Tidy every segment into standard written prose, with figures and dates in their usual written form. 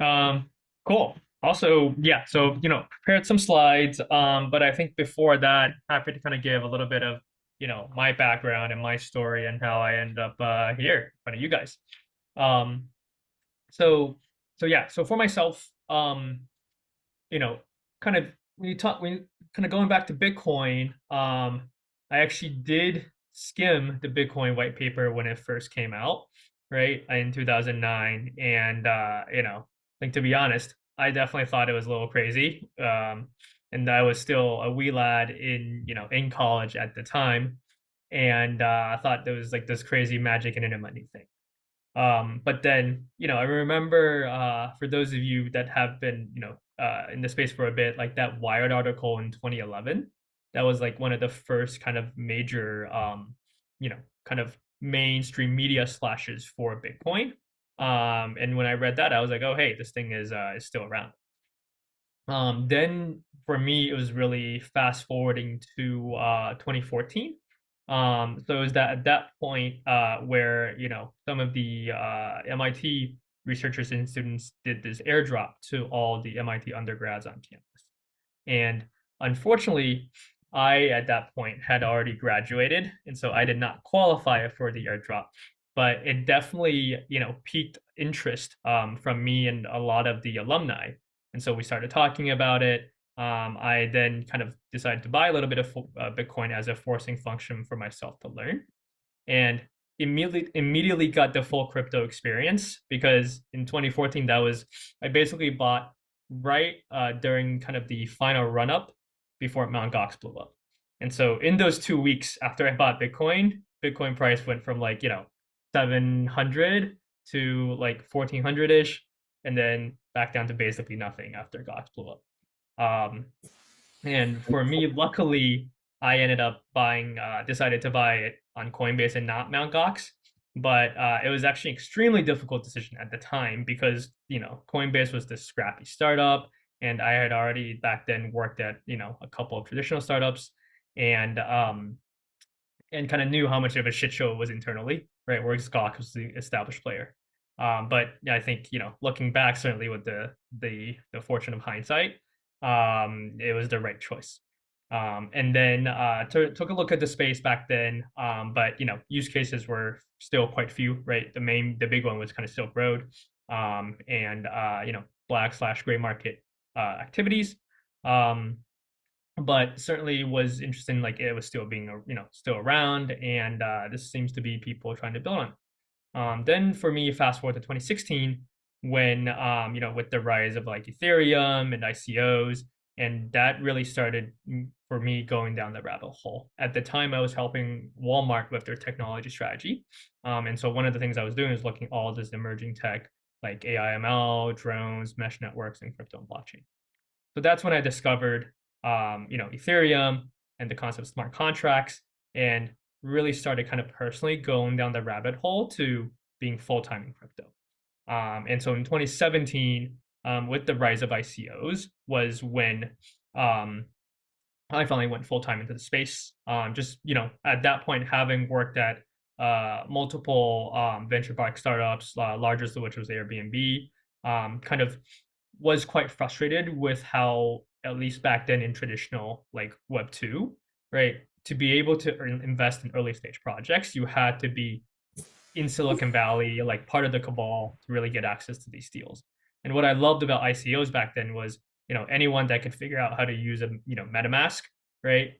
Um, cool. Also, yeah, so prepared some slides. But I think before that, happy to kind of give a little bit of, my background and my story and how I end up here in front of you guys. Um, so so yeah, so for myself, you know, kind of when kind of going back to Bitcoin, I actually did skim the Bitcoin white paper when it first came out, right, in 2009, and I think to be honest, I definitely thought it was a little crazy, and I was still a wee lad in college at the time, and I thought there was like this crazy magic internet money thing. But then, I remember for those of you that have been, in the space for a bit, like that Wired article in 2011, that was like one of the first kind of major, kind of mainstream media slashes for Bitcoin. And when I read that, I was like, oh, hey, this thing is still around. Then for me, it was really fast forwarding to 2014. So it was that at that point where some of the MIT researchers and students did this airdrop to all the MIT undergrads on campus. And unfortunately, I at that point had already graduated, and so I did not qualify for the airdrop. But it definitely, piqued interest from me and a lot of the alumni, and so we started talking about it. I then kind of decided to buy a little bit of Bitcoin as a forcing function for myself to learn, and immediately got the full crypto experience because in 2014 that was I basically bought right during kind of the final run up before Mt. Gox blew up. And so in those 2 weeks after I bought Bitcoin, Bitcoin price went from like 700 to like 1400 ish, and then back down to basically nothing after Gox blew up. Um, and for me, luckily, I ended up decided to buy it on Coinbase and not Mt. Gox. But it was actually an extremely difficult decision at the time because, Coinbase was this scrappy startup. And I had already back then worked at, a couple of traditional startups and and kind of knew how much of a shit show it was internally, right? Whereas Gawk was the established player. But yeah, I think looking back, certainly with the fortune of hindsight, it was the right choice. And then took a look at the space back then, but use cases were still quite few, right? The big one was kind of Silk Road, and black/gray market activities. Um, but certainly was interesting, like it was still being still around, and this seems to be people trying to build on. Then for me, fast forward to 2016, when with the rise of like Ethereum and ICOs, and that really started for me going down the rabbit hole. At the time, I was helping Walmart with their technology strategy, and so one of the things I was doing is looking at all this emerging tech like AI/ML, drones, mesh networks, and crypto and blockchain. So that's when I discovered, Ethereum and the concept of smart contracts, and really started kind of personally going down the rabbit hole to being full time in crypto. And so in 2017, with the rise of ICOs, was when um, I finally went full time into the space. Just at that point, having worked at multiple venture-backed startups, largest of which was Airbnb, kind of was quite frustrated with how, at least back then in traditional like Web two, right, to be able to invest in early stage projects, you had to be in Silicon Valley, like part of the cabal, to really get access to these deals. And what I loved about ICOs back then was, anyone that could figure out how to use a, MetaMask, right,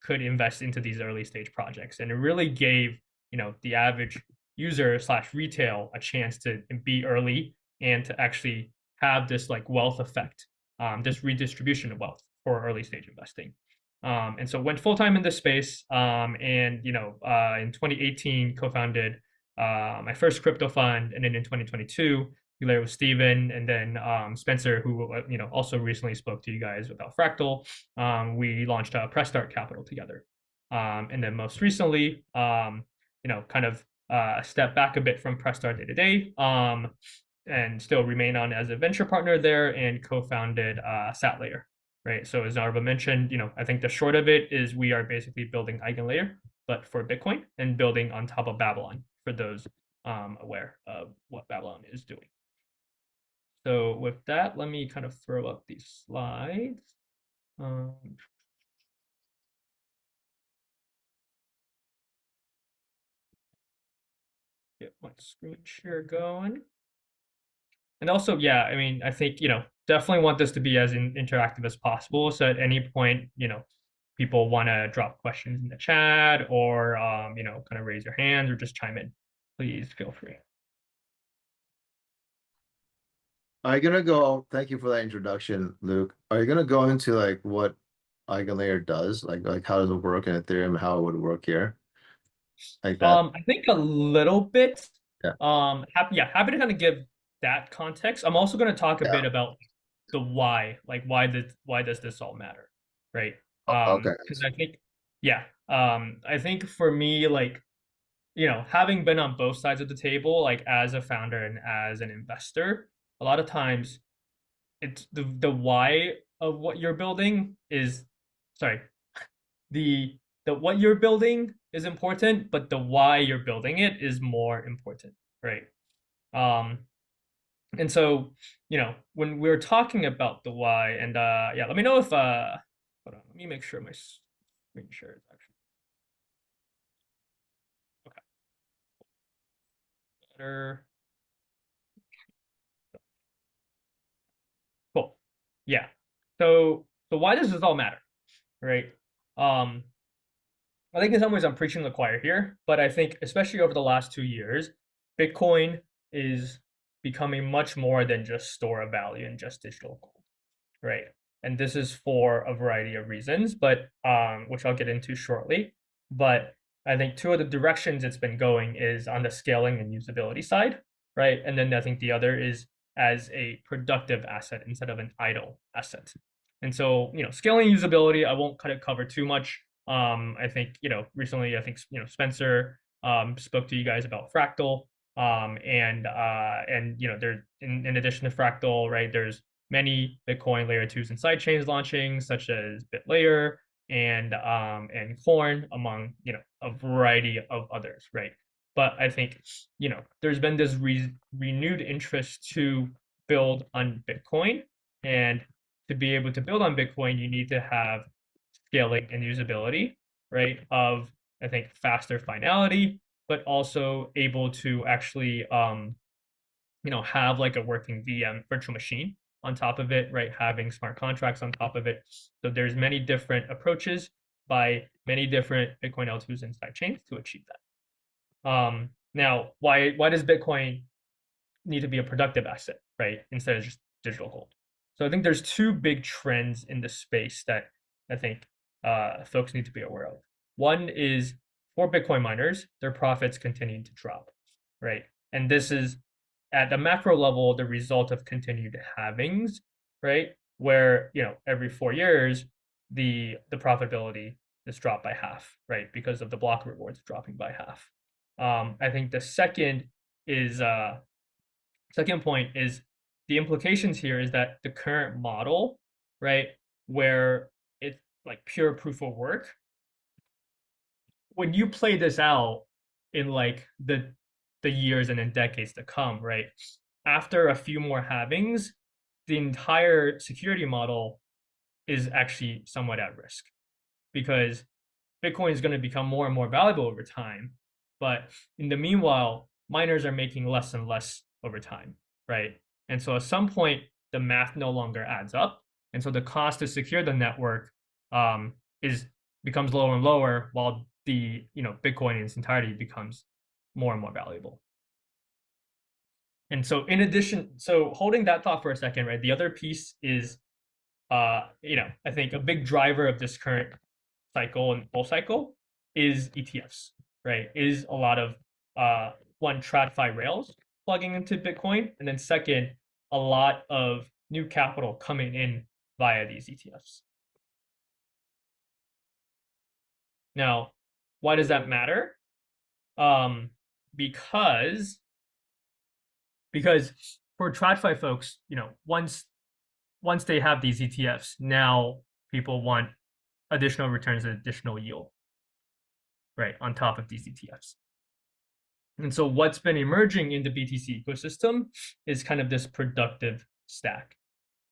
could invest into these early stage projects. And it really gave, the average user/retail a chance to be early and to actually have this like wealth effect, this redistribution of wealth for early stage investing. And so went full time in this space. And in 2018, co-founded my first crypto fund, and then in 2022, we layered with Steven, and then Spencer, who also recently spoke to you guys about Fractal. We launched Press Start Capital together, and then most recently, kind of step back a bit from Press Start day to day, and still remain on as a venture partner there, and co-founded SatLayer, right? So as Narva mentioned, I think the short of it is we are basically building EigenLayer, but for Bitcoin, and building on top of Babylon for those aware of what Babylon is doing. So with that, let me kind of throw up these slides. Um, get my screen share going. And also, yeah, I mean, I think, definitely want this to be as interactive as possible. So at any point, people want to drop questions in the chat or, kind of raise your hands or just chime in, please feel free. Are you gonna go? Thank you for that introduction, Luke. Are you gonna go into like what EigenLayer does, like how does it work in Ethereum, how it would work here, like that? I think a little bit. Yeah. Happy to kind of give that context. I'm also going to talk a Yeah. bit about the why, like why does this all matter, right? Okay. Because I think for me, like, having been on both sides of the table, like as a founder and as an investor, a lot of times it's the why of what you're building is, sorry, the what you're building is important, but the why you're building it is more important, right? Um, and so, when we're talking about the why, and yeah, let me know if hold on, let me make sure my screen share is actually okay. Better. Cool. Yeah. So why does this all matter, right? Um, I think in some ways I'm preaching to the choir here, but I think especially over the last 2 years, Bitcoin is becoming much more than just store of value and just digital gold, right? And this is for a variety of reasons, but which I'll get into shortly. But I think two of the directions it's been going is on the scaling and usability side, right? And then I think the other is as a productive asset instead of an idle asset. And so, scaling usability, I won't kind of cover too much. I think, recently, I think, Spencer spoke to you guys about Fractal. There in addition to Fractal, right, there's many Bitcoin layer twos and sidechains launching, such as BitLayer and Corn, among a variety of others, right? But I think there's been this renewed interest to build on Bitcoin, and to be able to build on Bitcoin, you need to have scaling and usability, right? Of I think faster finality, but also able to actually have like a working VM virtual machine on top of it, right? Having smart contracts on top of it. So there's many different approaches by many different Bitcoin L2s and sidechains to achieve that. Now, why does Bitcoin need to be a productive asset, right? Instead of just digital gold. So I think there's two big trends in the space that I think folks need to be aware of. One is for Bitcoin miners, their profits continue to drop, right? And this is at the macro level the result of continued halvings, right? Where every 4 years the profitability is dropped by half, right? Because of the block rewards dropping by half. I think the is second point is the implications here is that the current model, right, where it's like pure proof of work, when you play this out in like the years and then decades to come, right, after a few more halvings, the entire security model is actually somewhat at risk because Bitcoin is going to become more and more valuable over time. But in the meanwhile, miners are making less and less over time, right? And so at some point, the math no longer adds up. And so the cost to secure the network is becomes lower and lower while the Bitcoin in its entirety becomes more and more valuable. And so in addition, so holding that thought for a second, right? The other piece is I think a big driver of this current cycle and bull cycle is ETFs, right? Is a lot of one TradFi rails plugging into Bitcoin, and then second, a lot of new capital coming in via these ETFs. Now, why does that matter? Um, because because for TradFi folks, once they have these ETFs, now people want additional returns and additional yield, right, on top of these ETFs. And so what's been emerging in the BTC ecosystem is kind of this productive stack,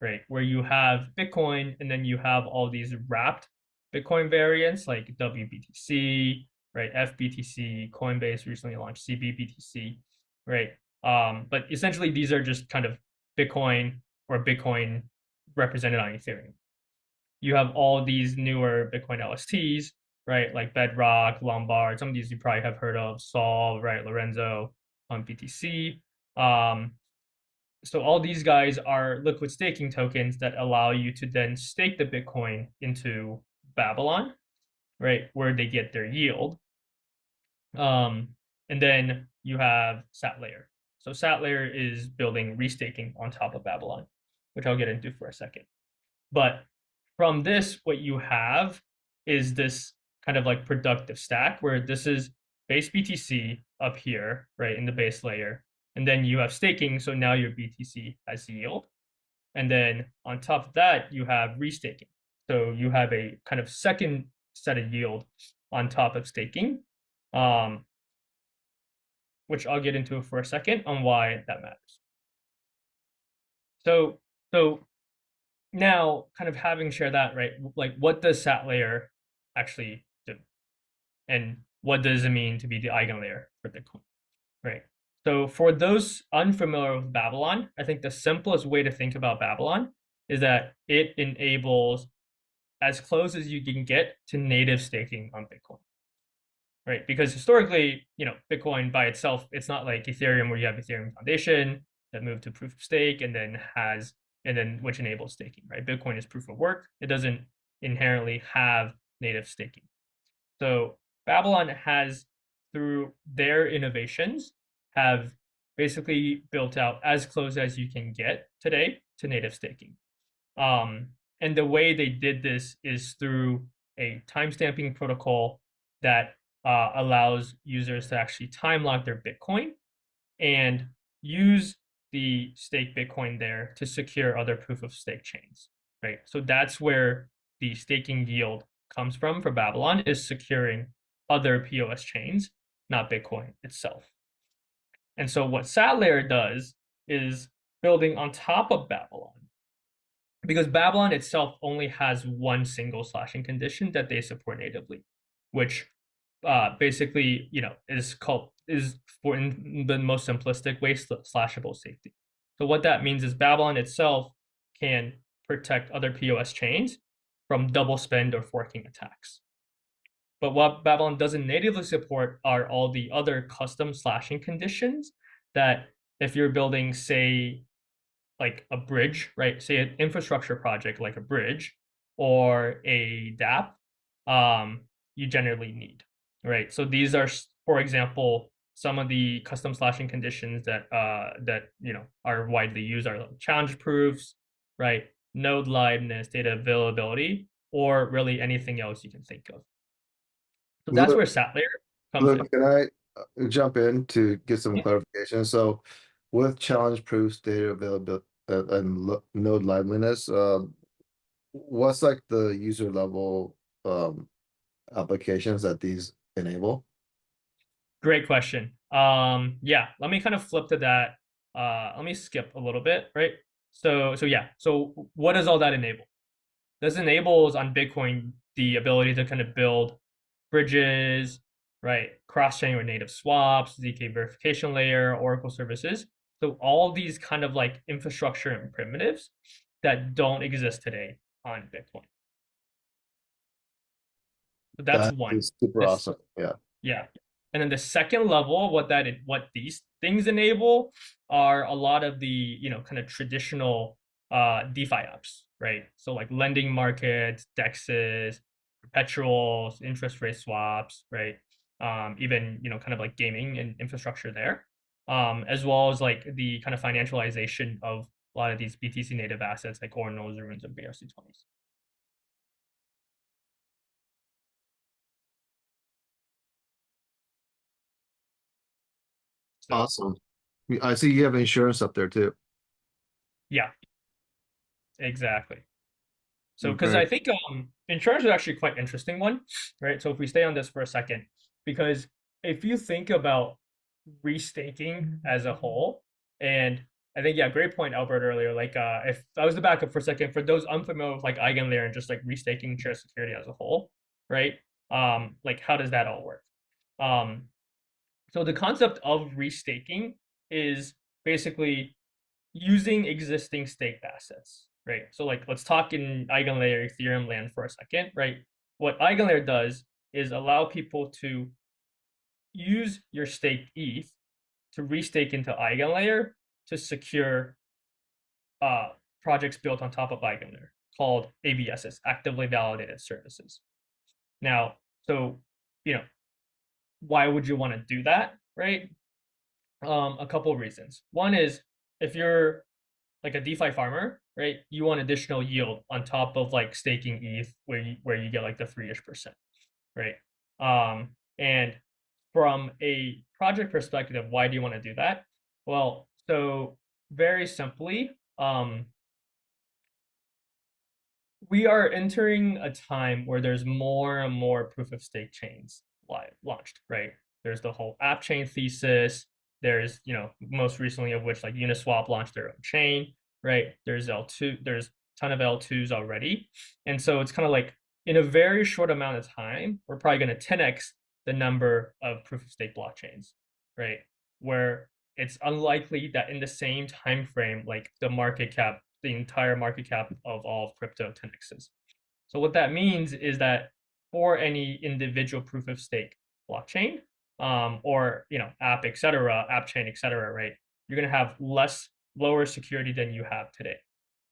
right? Where you have Bitcoin and then you have all these wrapped Bitcoin variants like WBTC, right? FBTC, Coinbase recently launched CBBTC, right? But essentially, these are just kind of Bitcoin or Bitcoin represented on Ethereum. You have all these newer Bitcoin LSTs, right? Like Bedrock, Lombard. Some of these you probably have heard of. Sol, right? Lorenzo on BTC. Um, so all these guys are liquid staking tokens that allow you to then stake the Bitcoin into Babylon, right? Where they get their yield. Um, and then you have SatLayer. So SatLayer is building restaking on top of Babylon, which I'll get into for a second. But from this, what you have is this kind of like productive stack where this is base BTC up here, right, in the base layer. And then you have staking. So now your BTC has yield. And then on top of that, you have restaking. So you have a kind of second set of yield on top of staking, um, which I'll get into for a second on why that matters. So now, kind of having shared that, right? Like, what does SatLayer actually do, and what does it mean to be the eigenlayer for Bitcoin, right? So, for those unfamiliar with Babylon, I think the simplest way to think about Babylon is that it enables as close as you can get to native staking on Bitcoin, right? Because historically, Bitcoin by itself, it's not like Ethereum where you have Ethereum Foundation that moved to proof of stake and then which enables staking, right? Bitcoin is proof of work. It doesn't inherently have native staking. So Babylon has, through their innovations, have basically built out as close as you can get today to native staking. And the way they did this is through a timestamping protocol that allows users to actually time lock their Bitcoin and use the stake Bitcoin there to secure other proof of stake chains, right? So that's where the staking yield comes from for Babylon, is securing other POS chains, not Bitcoin itself. And so what SatLayer does is building on top of Babylon, because Babylon itself only has one single slashing condition that they support natively, which basically, is for in the most simplistic way slashable safety. So what that means is Babylon itself can protect other POS chains from double spend or forking attacks. But what Babylon doesn't natively support are all the other custom slashing conditions that if you're building, say, like a bridge, right? Say an infrastructure project like a bridge or a DApp, you generally need, right? So these are, for example, some of the custom slashing conditions that are widely used are like challenge proofs, right? Node liveness, data availability, or really anything else you can think of. So that's Look, where SatLayer comes in. look, can I jump in to get some Yeah. clarification? So, with challenge proofs, data availability, and node liveliness, what's like the user level applications that these enable? Great question. Yeah, let me kind of flip to that. Let me skip a little bit, right? So yeah. So what does all that enable? This enables on Bitcoin the ability to kind of build bridges, right? Cross-chain or native swaps, ZK verification layer, Oracle services. So all these kind of like infrastructure and primitives that don't exist today on Bitcoin. So that's That one. is super This awesome. Yeah. Yeah. And then the second level, what these things enable are a lot of the, kind of traditional DeFi apps, right? So like lending markets, DEXs, perpetuals, interest rate swaps, right? Even, kind of like gaming and infrastructure there. As well as like the kind of financialization of a lot of these BTC native assets like Ordinals, Runes, and BRC20s. So Awesome. I see you have insurance up there too. yeah, exactly. So, because Very I think insurance is actually quite interesting one, right? So if we stay on this for a second, because if you think about restaking as a whole, and I think, yeah, great point, Albert, earlier. Like, if I was to back up for a second, for those unfamiliar with like EigenLayer and just like restaking share security as a whole, right? Like, how does that all work? Um, so the concept of restaking is basically using existing staked assets, right? So like, let's talk in EigenLayer Ethereum land for a second, right? What EigenLayer does is allow people to use your staked ETH to restake into EigenLayer to secure uh, projects built on top of EigenLayer called AVSs, actively validated services. Now, so you know, why would you want to do that, right? A couple of reasons. One is if you're like a DeFi farmer, right? You want additional yield on top of like staking ETH, where you get like the 3-ish%, right? And from a project perspective, why do you want to do that? Well, so very simply, we are entering a time where there's more and more proof of stake chains launched, right? There's the whole app chain thesis. There's, most recently of which like Uniswap launched their own chain, right? There's L2, there's a ton of L2s already. And so it's kind of like in a very short amount of time, we're probably going to 10x the number of proof of stake blockchains, right? Where it's unlikely that in the same time frame, like the entire market cap of all of crypto 10x's. So what that means is that for any individual proof of stake blockchain, or app, etc., app chain, etc., right? You're going to have lower security than you have today,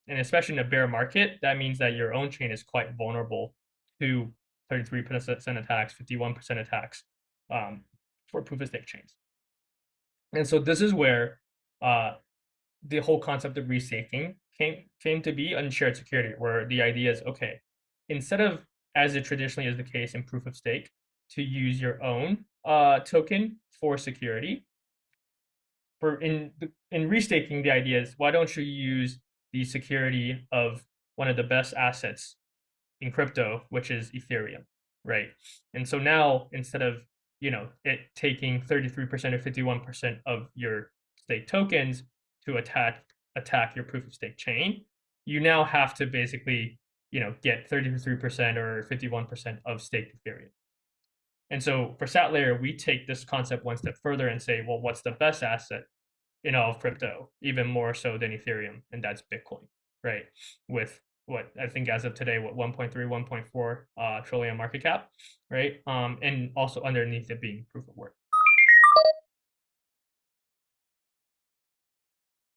and especially in a bear market, that means that your own chain is quite vulnerable to 33% attacks, 51% attacks, for proof of stake chains. And so this is where uh, the whole concept of restaking came to be on shared security, where the idea is, okay, instead of, as it traditionally is the case in proof of stake, to use your own token for security, in restaking, the idea is, why don't you use the security of one of the best assets in crypto, which is Ethereum, right? And so now, instead of it taking 33% or 51% of your stake tokens to attack your proof of stake chain, you now have to basically get 33% or 51% of staked Ethereum. And so for SatLayer, we take this concept one step further and say, well, what's the best asset in all of crypto, even more so than Ethereum, and that's Bitcoin, right? With what I think as of today, 1.3, 1.4 trillion market cap, right? And also underneath it being proof of work.